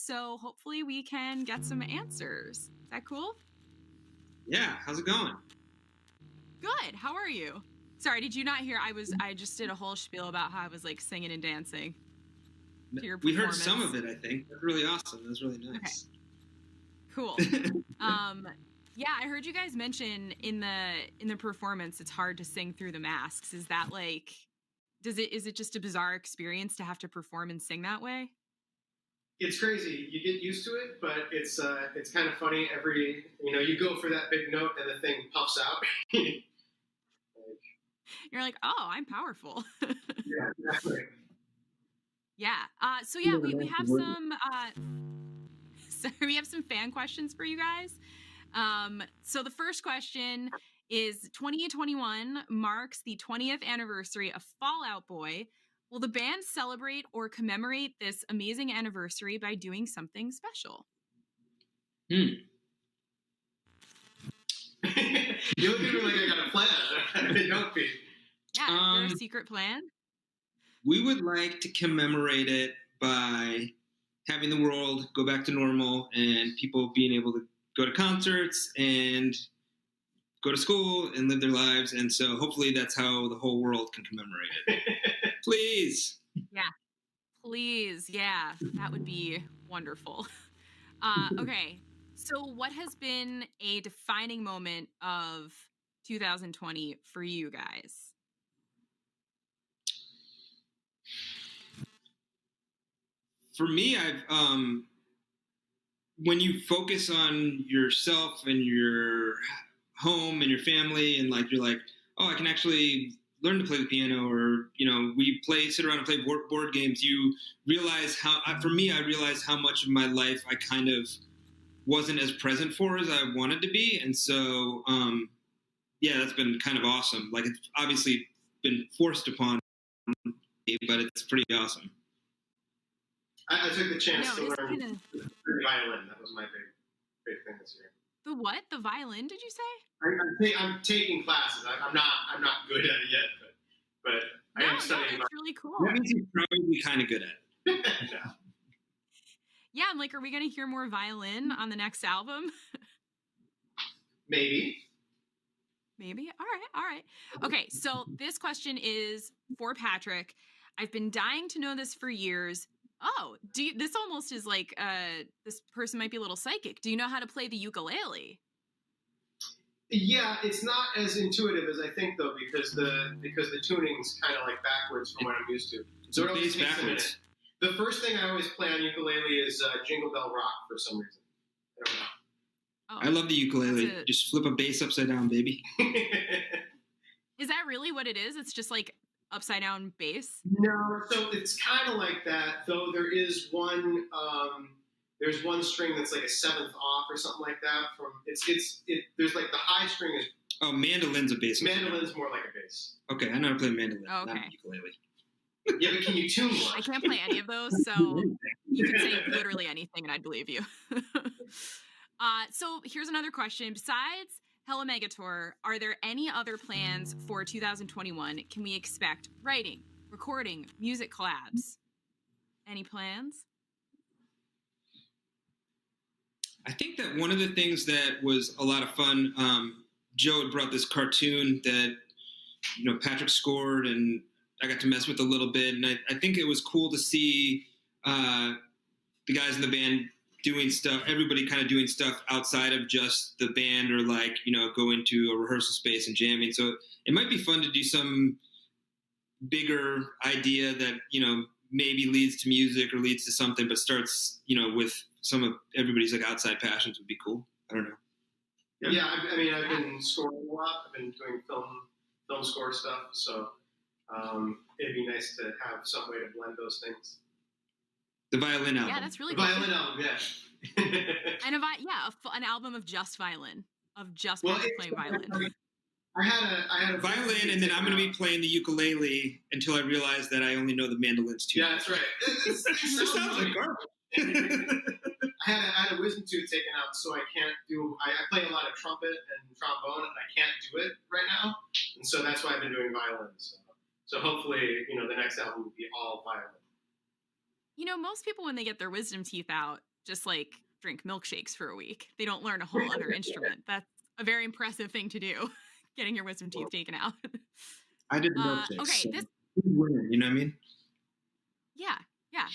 so hopefully we can get some answers. Is that cool? Yeah, how's it going? Good. How are you? Sorry, did you not hear? I just did a whole spiel about how I was like singing and dancing to your We heard performance. some of it, I think. That's really awesome. That was really nice. Okay. Cool. Yeah, I heard you guys mention in the performance it's hard to sing through the masks. Is that like is it just a bizarre experience to have to perform and sing that way? It's crazy. You get used to it, but it's kind of funny. You go for that big note and the thing puffs out. You're like, oh, I'm powerful. Yeah, exactly. Yeah. So yeah, we have some we have some fan questions for you guys. So the first question is 2021 marks the 20th anniversary of Fall Out Boy. Will the band celebrate or commemorate this amazing anniversary by doing something special? You look at me like I got a plan. They don't be. Yeah, is there a secret plan? We would like to commemorate it by having the world go back to normal and people being able to go to concerts and go to school and live their lives. And so hopefully that's how the whole world can commemorate it. Please. Yeah. Please. Yeah, that would be wonderful. Okay. So what has been a defining moment of 2020 for you guys? For me, when you focus on yourself and your home and your family, and like you're like, oh, I can actually learn to play the piano, or we sit around and play board games. You realize for me, I realized how much of my life I kind of wasn't as present for as I wanted to be, and so yeah, that's been kind of awesome. Like, it's obviously been forced upon me, but it's pretty awesome. I took the chance to learn the violin. That was my big thing this year. The what? The violin? Did you say? I'm taking classes. I'm not good at it yet, but I am studying. It's really cool. That means you're probably kind of good at it. Yeah. Yeah, I'm like, are we going to hear more violin on the next album? Maybe. All right. Okay, so this question is for Patrick. I've been dying to know this for years. Oh, this almost is like this person might be a little psychic. Do you know how to play the ukulele? Yeah, it's not as intuitive as I think, though, because the tuning's kind of like backwards from what I'm used to. So it always takes a minute. The first thing I always play on ukulele is Jingle Bell Rock for some reason. I don't know. Oh, I love the ukulele. Just flip a bass upside down, baby. Is that really what it is? It's just like upside down bass? No, so it's kind of like that, though there is one there's one string that's like a seventh off or something like that. There's like the high string is... Oh, mandolin's a bass. Mandolin's more like a bass. Okay, I know how to play mandolin. Okay. Not ukulele. Yeah, but can you tune one? I can't play any of those, so you could say literally anything and I'd believe you. So here's another question. Besides Hella Mega Tour, are there any other plans for 2021? Can we expect writing, recording, music collabs? Any plans? I think that one of the things that was a lot of fun, Joe had brought this cartoon that, Patrick scored and I got to mess with a little bit. And I think it was cool to see the guys in the band doing stuff, everybody kind of doing stuff outside of just the band, or like, go into a rehearsal space and jamming. So it might be fun to do some bigger idea that, maybe leads to music or leads to something, but starts, with some of everybody's like outside passions would be cool. I don't know. Yeah, I mean, I've been scoring a lot. I've been doing film score stuff. So it'd be nice to have some way to blend those things. The violin album. Yeah, that's really cool. Violin album, yeah. And an album of just violin, of just playing violin. I had a violin, and then I'm going to be playing the ukulele until I realize that I only know the mandolins too. Yeah, that's right. It sounds like garbage. I had a wisdom tooth taken out, so I can't do. I play a lot of trumpet and trombone, and I can't do it right now, and so that's why I've been doing violin. So hopefully, the next album will be all violin. Most people when they get their wisdom teeth out, just like drink milkshakes for a week. They don't learn a whole other instrument. That's a very impressive thing to do, getting your wisdom teeth taken out. I did milkshakes. Okay, so this winner, you know what I mean? yeah, yeah.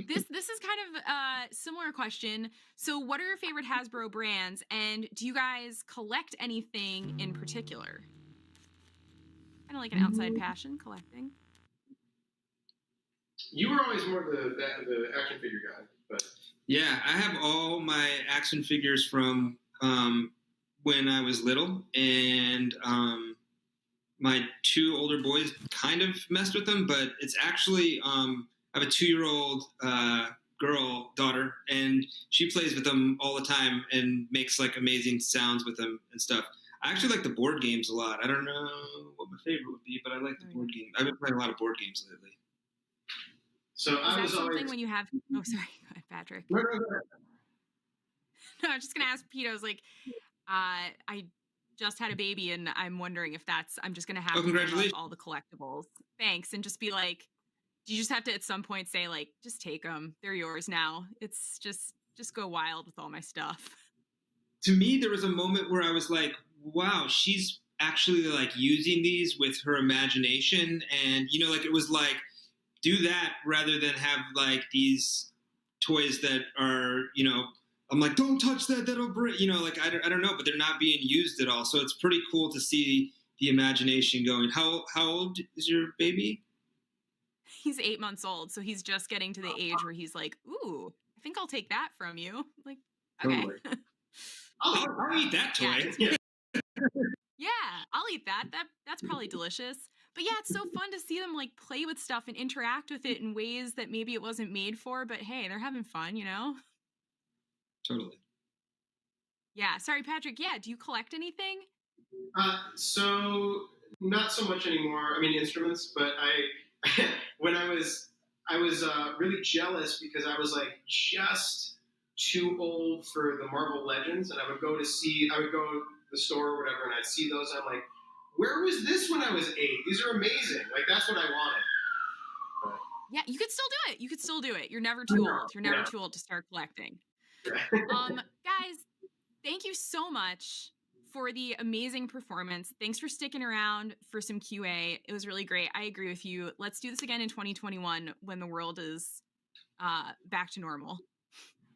This is kind of a similar question. So, what are your favorite Hasbro brands, and do you guys collect anything in particular? Kind of like an outside passion, collecting. You were always more the action figure guy, but Yeah, I have all my action figures from when I was little, and my two older boys kind of messed with them, but it's actually I have a 2-year-old daughter, and she plays with them all the time and makes like amazing sounds with them and stuff. I actually like the board games a lot. I don't know what my favorite would be, but I like the board game. I've been playing a lot of board games lately. So Is that something when you have? Oh, sorry, go ahead, Patrick. No, go ahead. No, I was just gonna ask Pete. I was like, I just had a baby, and I'm wondering if I'm just gonna have to give up all the collectibles. Thanks, and just be like, do you just have to at some point say like, just take them, they're yours now. It's just go wild with all my stuff. To me, there was a moment where I was like, wow, she's actually like using these with her imagination, and like it was like, do that rather than have like these toys that are I'm like, don't touch that, that'll break, like I don't know, but they're not being used at all. So it's pretty cool to see the imagination going. How old is your baby? He's 8 months old, so he's just getting to the age where he's like, ooh, I think I'll take that from you. Like, okay. Totally. I'll eat that toy. Yeah, I'll eat that. That's probably delicious. But yeah, it's so fun to see them like play with stuff and interact with it in ways that maybe it wasn't made for, but hey, they're having fun, Totally. Yeah. Sorry, Patrick. Yeah. Do you collect anything? So not so much anymore. I mean, instruments, but when I was really jealous because I was like just too old for the Marvel Legends, and I would go to the store or whatever, and I'd see those. And I'm like, where was this when I was 8? These are amazing. Like that's what I wanted. But, yeah, you could still do it. You could still do it. You're never too old. You're never too old to start collecting. Guys, thank you so much for the amazing performance. Thanks for sticking around for some QA. It was really great. I agree with you. Let's do this again in 2021 when the world is back to normal.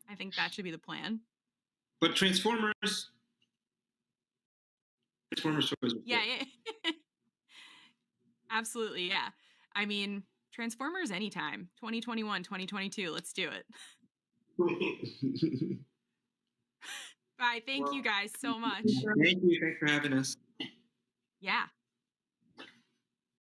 I think that should be the plan. But Transformers toys. Yeah. Absolutely, yeah. I mean, Transformers anytime. 2021, 2022. Let's do it. Bye. Thank you guys so much. Thank you. Thanks for having us. Yeah.